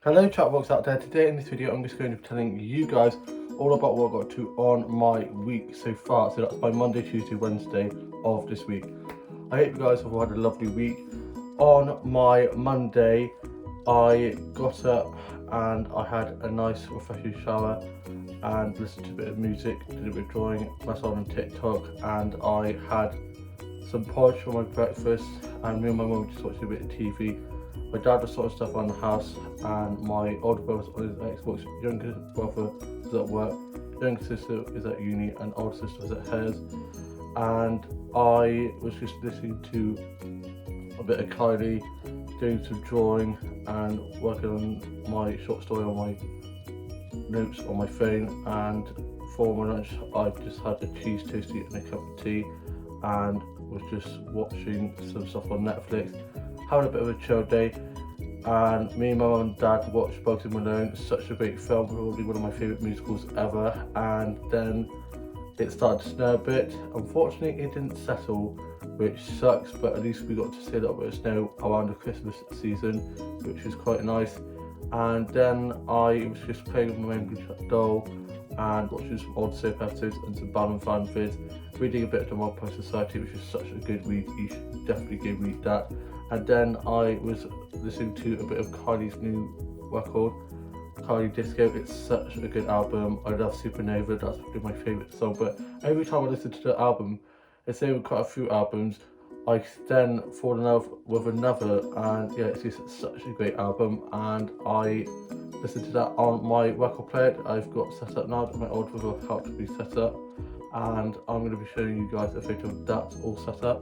Hello chatbox out there. Today in this video I'm just going to be telling you guys all about what I got to on my week so far. So that's my Monday, Tuesday, Wednesday of this week. I hope you guys have had a lovely week. On my Monday I got up and I had a nice refreshing shower and listened to a bit of music, did a bit of drawing, messed on TikTok, and I had some porridge for my breakfast, and me and my mum just watched a bit of TV. My dad was sorting stuff around the house, and my older brother was on his Xbox, younger brother was at work, younger sister is at uni, and older sister was at hers. And I was just listening to a bit of Kylie, doing some drawing and working on my short story on my notes on my phone. And for my lunch I just had a cheese toastie and a cup of tea and was just watching some stuff on Netflix, having a bit of a chill day. And me and my mum and dad watched Bugsy Malone, such a great film, probably one of my favourite musicals ever. And then it started to snow a bit. Unfortunately it didn't settle, which sucks, but at least we got to see a little bit of snow around the Christmas season, which was quite nice. And then I was just playing with my Angry doll and watching some old soap episodes and some Ballon fan vids, reading a bit of the Vampire Society, which is such a good read. You should definitely go read that. And then I was listening to a bit of Kylie's new record, Kylie Disco. It's such a good album. I love Supernova, that's probably my favourite song. But every time I listen to the album, it's there with quite a few albums, I then fall in love with another, and yeah, it's just such a great album. And I listen to that on my record player I've got set up now, that my old brother helped me set up, and I'm going to be showing you guys a photo of that all set up.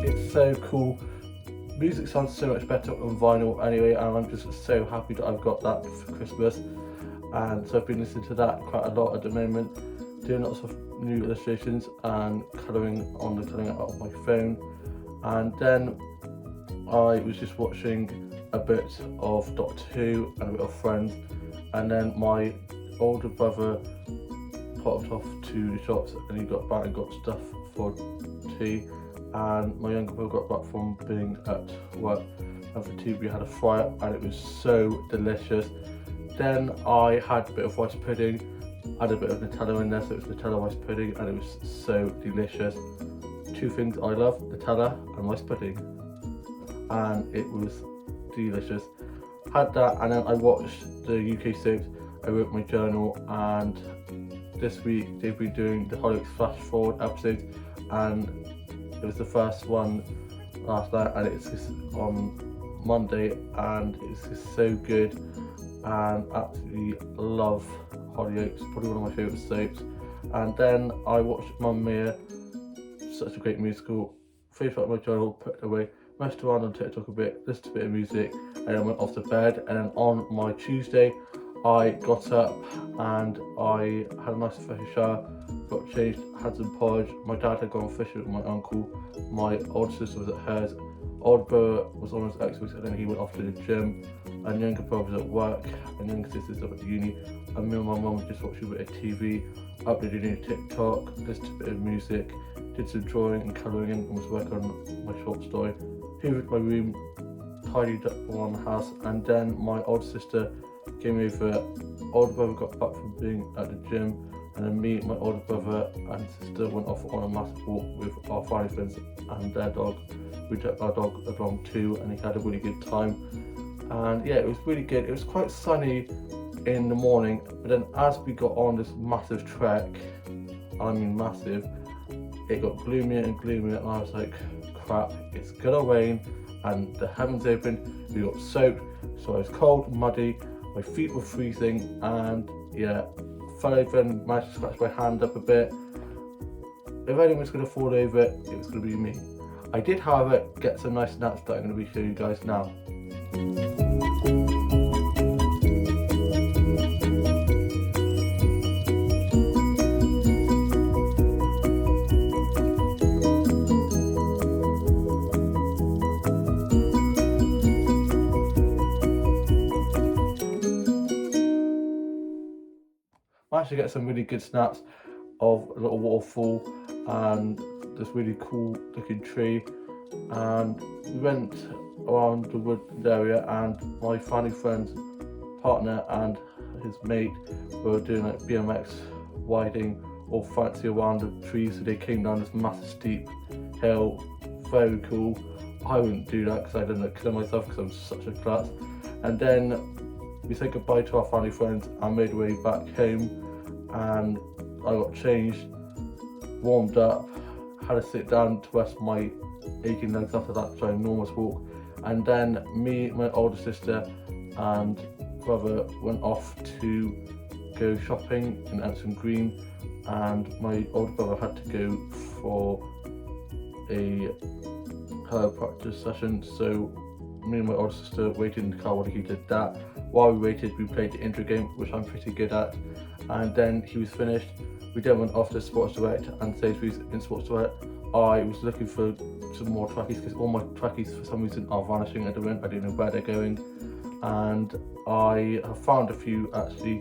It's so cool. Music sounds so much better on vinyl anyway, and I'm just so happy that I've got that for Christmas. And so I've been listening to that quite a lot at the moment, doing lots of new illustrations and colouring on the colouring out of my phone. And then I was just watching a bit of Doctor Who and a bit of Friends, and then my older brother popped off to the shops and he got back and got stuff for tea, and my younger brother got back from being at work, and for tea we had a fry up and it was so delicious. Then I had a bit of rice pudding, had a bit of Nutella in there, so it was Nutella rice pudding, and it was so delicious. Two things I love, Nutella and rice pudding, and it was delicious. Had that, and then I watched the UK soaps, I wrote my journal, and this week they've been doing the Hollyoaks Flash Forward episodes, and it was the first one last night, and it's just on Monday, and it's just so good. And absolutely love Hollyoaks, probably one of my favourite soaps. And then I watched Mamma Mia, such a great musical, finished up my journal, put it away, messed around on TikTok a bit, listened to a bit of music, and then went off to bed. And then on my Tuesday I got up and I had a nice fresh shower, got changed, had some porridge. My dad had gone fishing with my uncle, my older sister was at hers, older brother was on his Xbox, and then he went off to the gym, and younger brother was at work, and younger sister's up at uni, and me and my mum just watched a bit of TV, uploaded a TikTok, listened to a bit of music, did some drawing and colouring in, and was working on my short story, hoovered my room, tidied up around the house. And then my older sister came over, older brother got back from being at the gym, and then me, my older brother and sister went off on a massive walk with our family friends and their dog. We took our dog along too, and he had a really good time. And yeah, it was really good. It was quite sunny in the morning, but then as we got on this massive trek, I mean massive, it got gloomier and gloomier, and I was like, crap, it's gonna rain. And the heavens opened, we got soaked, so I was cold, muddy, my feet were freezing, and yeah, fell over and managed to scratch my hand up a bit. If anyone was going to fall over, it was going to be me. I did, however, get some nice snaps that I'm going to be showing you guys now. Managed to get some really good snaps of a little waterfall and this really cool looking tree, and we went around the wood area, and my family friend's partner and his mate were doing like BMX riding all fancy around the trees, so they came down this massive steep hill, very cool. I wouldn't do that because I didn't like kill myself because I'm such a klutz. And then we said goodbye to our family friends and made our way back home, and I got changed, warmed up, had to sit down to rest my aching legs after that ginormous walk, and then me, my older sister and brother went off to go shopping in Epsom Green, and my older brother had to go for a chiropractor session, so me and my older sister waited in the car while he did that. While we waited, we played the intro game, which I'm pretty good at, and then he was finished. We then went off to Sports Direct, and since we was in Sports Direct, I was looking for some more trackies because all my trackies for some reason are vanishing at the moment. I don't know where they're going, and I have found a few actually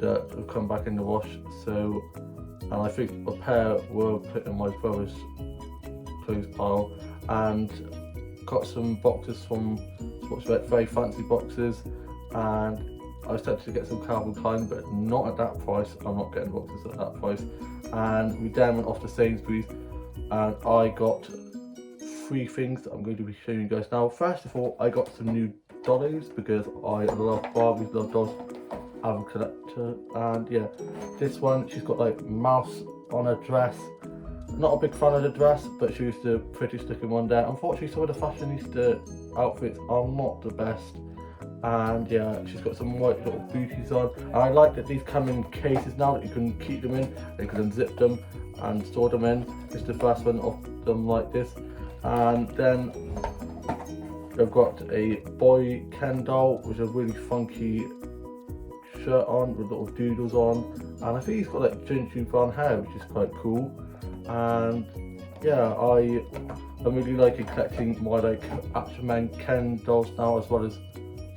that have come back in the wash. So, and I think a pair were put in my brother's clothes pile, and got some boxes from Sports Direct, very fancy boxes, and I was tempted to get some Calvin Klein, but not at that price. I'm not getting boxes at that price. And we then went off to Sainsbury's, and I got 3 things that I'm going to be showing you guys now. First of all, I got some new dollies because I love Barbies, love dolls. I'm a collector, and yeah, this one, she's got like mouse on her dress. Not a big fan of the dress, but she was the prettiest looking one there. Unfortunately, some of the fashionista outfits are not the best. And yeah, she's got some white little booties on. And I like that these come in cases now that you can keep them in. You can unzip them and store them in. It's the first one of them like this. And then I've got a boy Ken doll with a really funky shirt on with little doodles on. And I think he's got like gingery brown hair, which is quite cool. And yeah, I'm really liking collecting my like Action Man Ken dolls now, as well as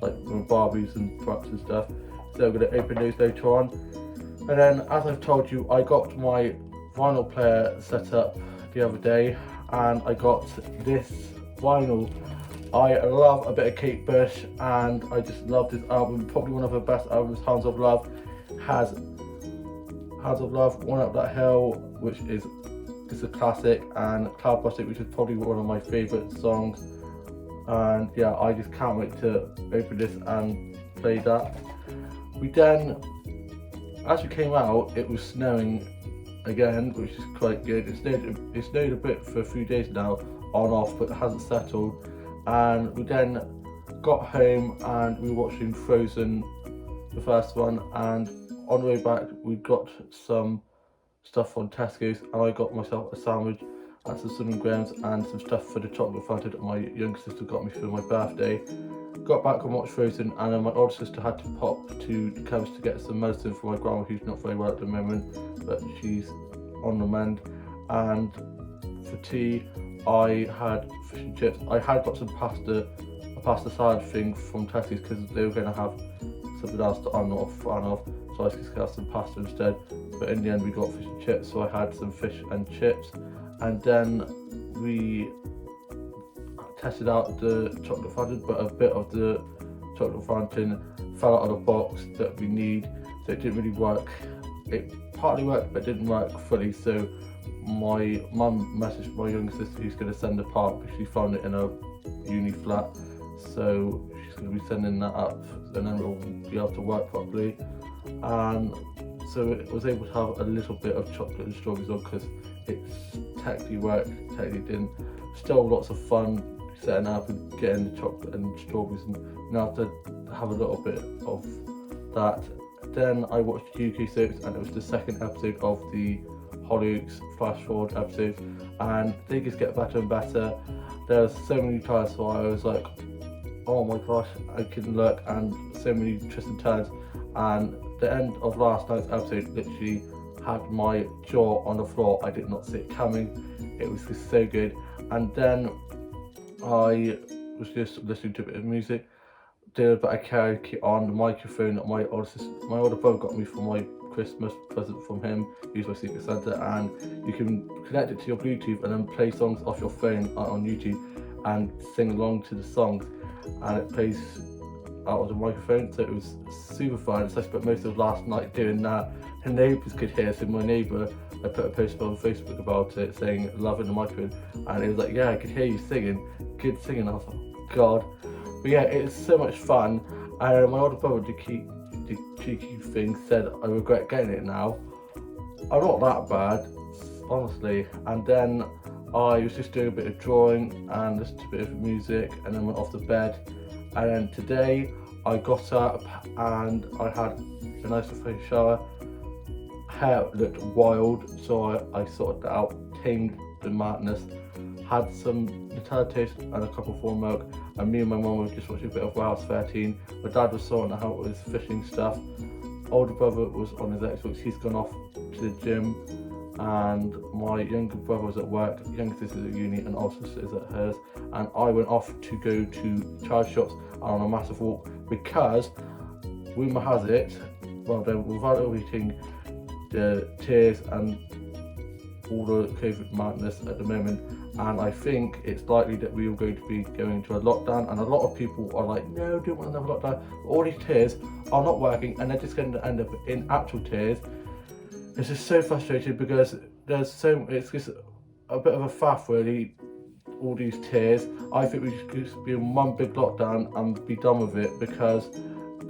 like Barbies and props and stuff. So I'm going to open those later on. And then, as I've told you, I got my vinyl player set up the other day, and I got this vinyl. I love a bit of Kate Bush, and I just love this album. Probably one of her best albums. Hounds of Love has Hounds of Love, One Up That Hill, which is a classic, and Cloud Busting, which is probably one of my favourite songs. And yeah, I just can't wait to open this and play that. We then, as we came out, it was snowing again, which is quite good. It snowed a bit for a few days now, on off, but it hasn't settled. And we then got home and we were watching Frozen, the first one, and on the way back we got some stuff from Tesco's, and I got myself a sandwich and some cinnamon grahams and some stuff for the chocolate fountain that my younger sister got me for my birthday. Got back and watched Frozen, and then my older sister had to pop to the chemist to get some medicine for my grandma, who's not very well at the moment, but she's on the mend. And for tea, I had fish and chips. I had got some a pasta salad thing from Tesco's because they were going to have something else that I'm not a fan of, so I just got some pasta instead. But in the end we got fish and chips, so I had some fish and chips. And then we tested out the chocolate fountain, but a bit of the chocolate fountain fell out of the box that we need, so it didn't really work. It partly worked, but didn't work fully, so my mum messaged my younger sister who's going to send a part because she found it in a uni flat, so she's going to be sending that up, and then it'll be able to work properly. And so it was able to have a little bit of chocolate and strawberries on, because it's technically worked, technically didn't. Still lots of fun setting up and getting the chocolate and strawberries, and now to have a little bit of that. Then I watched UK Soaps, and it was the second episode of the Hollyoaks Flash Forward episodes, and they just get better and better. There's so many times where I was like, oh my gosh, I can look, and so many twists and turns. And the end of last night's episode literally had my jaw on the floor. I did not see it coming. It was just so good. And then I was just listening to a bit of music, did a bit of karaoke on the microphone that my older brother got me for my Christmas present from him. Use my Secret Santa, and you can connect it to your Bluetooth and then play songs off your phone on YouTube and sing along to the songs, and it plays out of the microphone. So it was super fun. So I spent most of last night doing that. The neighbours could hear, so my neighbour, I put a post on Facebook about it saying loving the microphone, and it was like, yeah, I could hear you singing, good singing. I was like, God. But yeah, it's so much fun. And my older brother, the cheeky thing, said I regret getting it now. I'm not that bad, honestly. And then I was just doing a bit of drawing and just a bit of music, and then went off to bed. And then today I got up and I had a nice refreshing shower. Hair looked wild, so I sorted that out, tamed the madness, had some Nutella toast and a cup of warm milk, and me and my mum were just watching a bit of Warehouse 13. My dad was sorting out his fishing stuff. Older brother was on his Xbox, he's gone off to the gym, and my younger brother was at work, younger sister is at uni, and older sister is at hers, and I went off to go to charge shops on a massive walk, because rumour has it, well then, without overeating, the tears and all the COVID madness at the moment, and I think it's likely that we are going to be going into a lockdown, and a lot of people are like, no, don't want another lockdown. All these tears are not working, and they're just going to end up in actual tears. It's just so frustrating, because it's just a bit of a faff really, all these tears. I think we should just be in one big lockdown and be done with it, because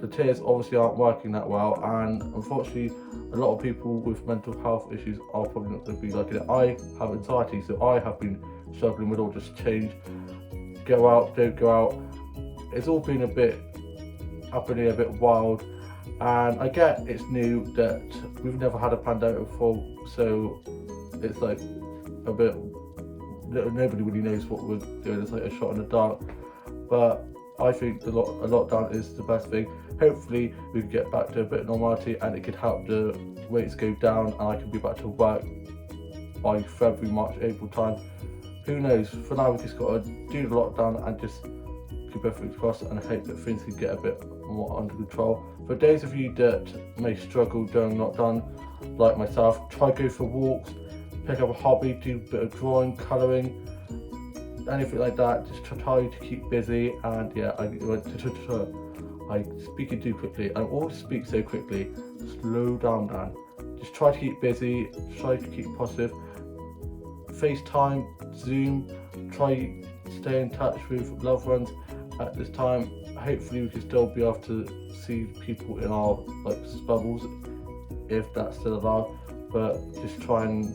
the tears obviously aren't working that well, and unfortunately a lot of people with mental health issues are probably not going to be liking it. I have anxiety, so I have been struggling with all this change. Go out, don't go out. It's all been a bit up in the air, a bit wild, and I get it's new, that we've never had a pandemic before, so it's like a bit, nobody really knows what we're doing. It's like a shot in the dark, but I think a lockdown is the best thing. Hopefully we can get back to a bit of normality, and it could help the rates go down, and I can be back to work by February, March, April time. Who knows? For now we just got to do the lockdown and just keep everything crossed, and hope that things can get a bit more under control. For those of you that may struggle during lockdown, like myself, try go for walks, pick up a hobby, do a bit of drawing, colouring, anything like that. Just try to keep busy. And yeah, I speak too quickly. I always speak so quickly. Slow down, Dan. Just try to keep busy, try to keep positive. FaceTime, Zoom, try stay in touch with loved ones at this time. Hopefully we can still be able to see people in our bubbles, if that's still allowed, but just try and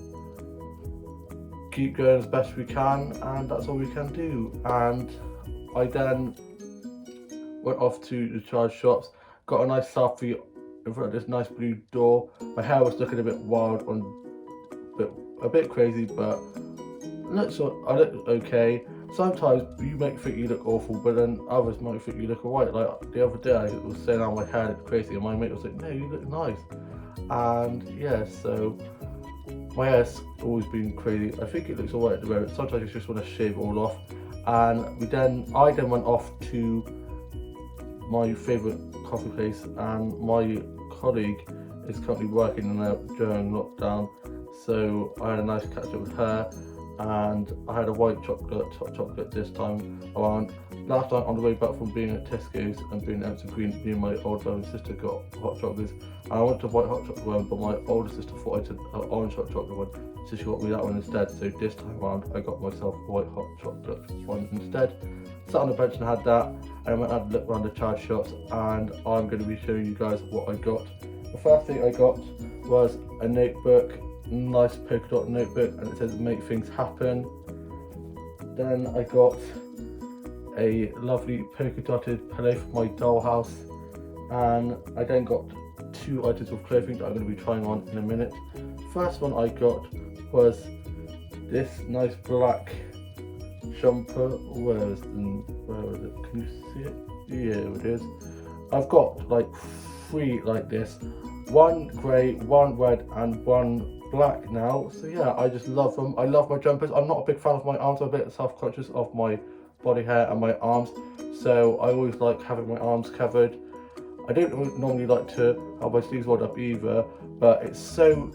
keep going as best we can, and that's all we can do. And I then went off to the charge shops, got a nice selfie in front of this nice blue door. My hair was looking a bit wild, a bit crazy, but I look okay. Sometimes you might think you look awful, but then others might think you look alright. Like the other day I was saying how my hair looked crazy, and my mate was like, no, you look nice. And yeah, so my hair's always been crazy. I think it looks alright at the moment. Sometimes I just want to shave it all off. And I then went off to my favourite coffee place, and my colleague is currently working in there during lockdown, so I had a nice catch up with her, and I had a white chocolate, hot chocolate this time around. Last night on the way back from being at Tesco's and being at Green, me and my older brother and sister got hot chocolates, and I wanted a white hot chocolate one, but my older sister thought I took an orange hot chocolate one, so she got me that one instead. So this time around I got myself a white hot chocolate one instead. Sat on the bench and had that, and I went and had a look around the charge shops, and I'm going to be showing you guys what I got. The first thing I got was a notebook, nice polka dot notebook, and it says make things happen. Then I got a lovely polka dotted pillow for my dollhouse, and I then got two items of clothing that I'm going to be trying on in a minute. First one I got was this nice black jumper. Where is it? Can you see it? Yeah, it is. I've got like three like this, one grey, one red, and one black now. So yeah, I just love them. I love my jumpers. I'm not a big fan of my arms. I'm a bit self-conscious of my body hair and my arms, so I always like having my arms covered. I don't normally like to have my sleeves rolled up either, but it's so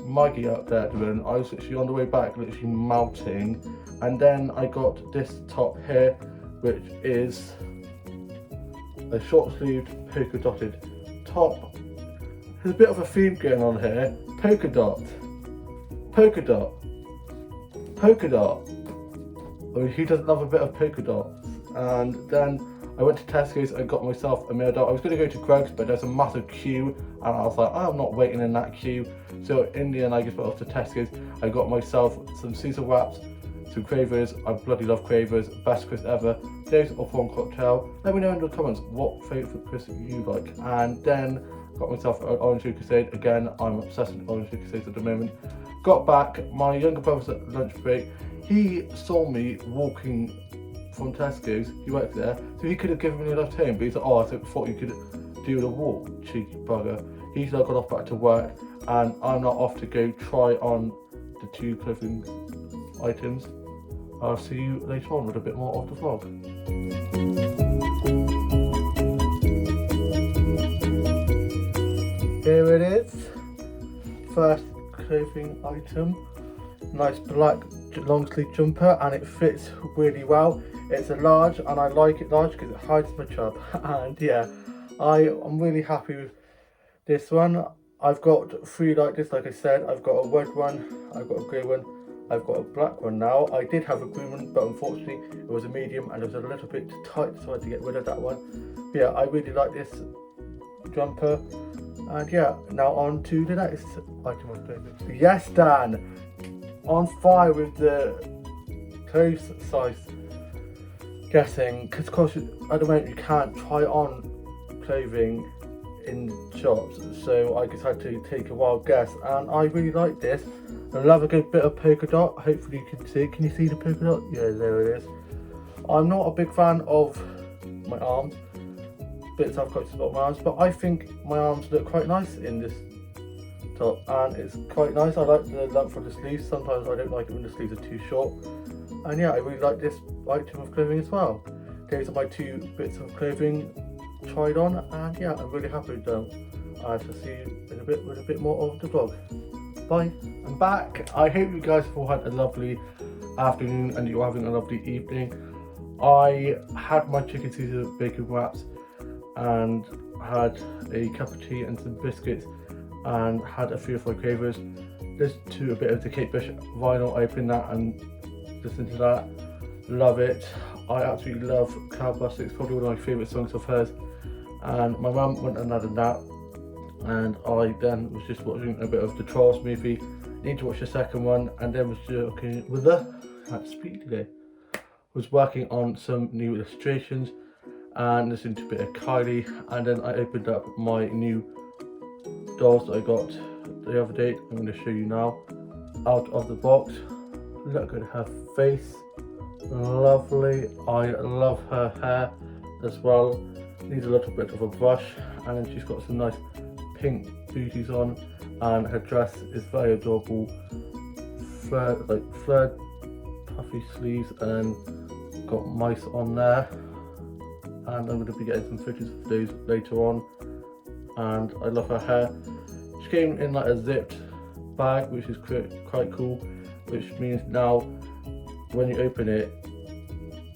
muggy out there at the moment. I was literally on the way back, literally melting. And then I got this top here, which is a short sleeved polka dotted top. There's a bit of a theme going on here. Polka dot, polka dot, polka dot. I mean, who doesn't love a bit of polka dots? And then I went to Tesco's and got myself a meal dot. I was going to go to Greggs, but there's a massive queue, and I was like, I'm not waiting in that queue. So in the end, I just went off to Tesco's. I got myself some Caesar wraps, some Quavers. I bloody love Quavers. Best crisp ever. Dave's or prawn cocktail. Let me know in the comments what favourite crisp you like. And then got myself an orange Lucozade. Again, I'm obsessed with orange Lucozades at the moment. Got back. My younger brother's at lunch break. He saw me walking from Tesco's. He works there, so he could have given me a lift home. But he's like, oh, I thought you could do the walk, cheeky bugger. He's now got off back to work, and I'm now off to go try on the 2 clothing items. I'll see you later on with a bit more of the vlog. Here it is. First clothing item. Nice black long sleeve jumper, and it fits really well. It's a large, and I like it large because it hides my chub. And yeah, I'm really happy with this one. I've got 3 like this, like I said. I've got a red one, I've got a grey one, I've got a black one now. I did have a green one, but unfortunately it was a medium and it was a little bit tight, so I had to get rid of that one. But yeah, I really like this jumper. And yeah, now on to the next item of clothing. Yes, Dan, on fire with the clothes size guessing, because of course at the moment you can't try on clothing in shops, so I just had to take a wild guess, and I really like this. I love a good bit of polka dot. Hopefully you can see. Can you see the polka dot? Yeah, there it is. I'm not a big fan of my arms. Bits I've got to my arms, but I think my arms look quite nice in this top, and it's quite nice. I like the length of the sleeves. Sometimes I don't like it when the sleeves are too short. And yeah, I really like this item of clothing as well. These are my 2 bits of clothing tried on, and yeah, I'm really happy with them. I'll see you in a bit with a bit more of the vlog. Bye. I'm back. I hope you guys have all had a lovely afternoon and you're having a lovely evening. I had my chicken Caesar bacon wraps and had a cup of tea and some biscuits and had a few of my Quavers. Listened to a bit of the Kate Bush vinyl. I opened that and listened to that. Love it. I absolutely love Cloudbuster. It's probably one of my favourite songs of hers. And my mum went and had a nap, and I then was just watching a bit of the Trolls movie. Need to watch the second one, and then was working with can't speak today. Was working on some new illustrations and listening to a bit of Kylie, and then I opened up my new dolls that I got the other day. I'm going to show you now out of the box. Look at her face, lovely. I love her hair as well. Needs a little bit of a brush, and then she's got some nice pink booties on, and her dress is very adorable. Flared puffy sleeves, and got mice on there. And I'm going to be getting some photos of those later on. And I love her hair. She came in like a zipped bag, which is quite cool. Which means now, when you open it,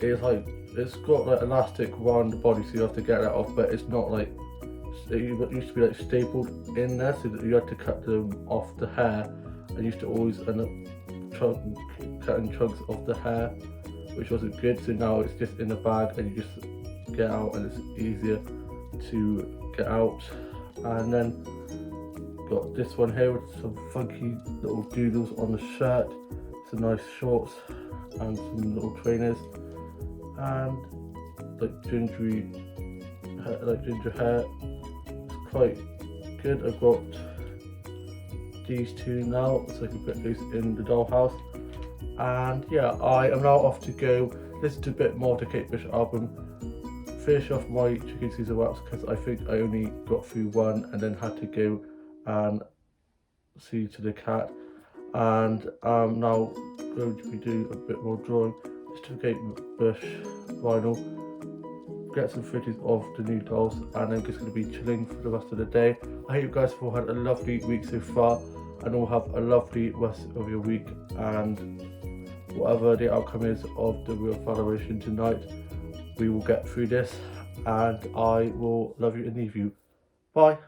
it's got like elastic around the body, so you have to get that off. But it's not like it used to be like stapled in there, so that you had to cut them off the hair. I used to always end up cutting chunks of the hair, which wasn't good. So now it's just in the bag, and you just get out, and it's easier to get out. And then got this one here with some funky little doodles on the shirt, some nice shorts, and some little trainers, and like ginger hair. It's quite good. I've got these 2 now, so I can put those in the dollhouse. And yeah, I am now off to go listen to a bit more of the Kate Bush album, finish off my chicken Caesar wraps, because I think I only got through one and then had to go and see to the cat. And I'm now going to be doing a bit more drawing. Just to Kate Bush vinyl. get some footage of the new dolls, and I'm just going to be chilling for the rest of the day. I hope you guys have all had a lovely week so far, and all have a lovely rest of your week, and whatever the outcome is of the real evaluation tonight, we will get through this, and I will love you and leave you. Bye.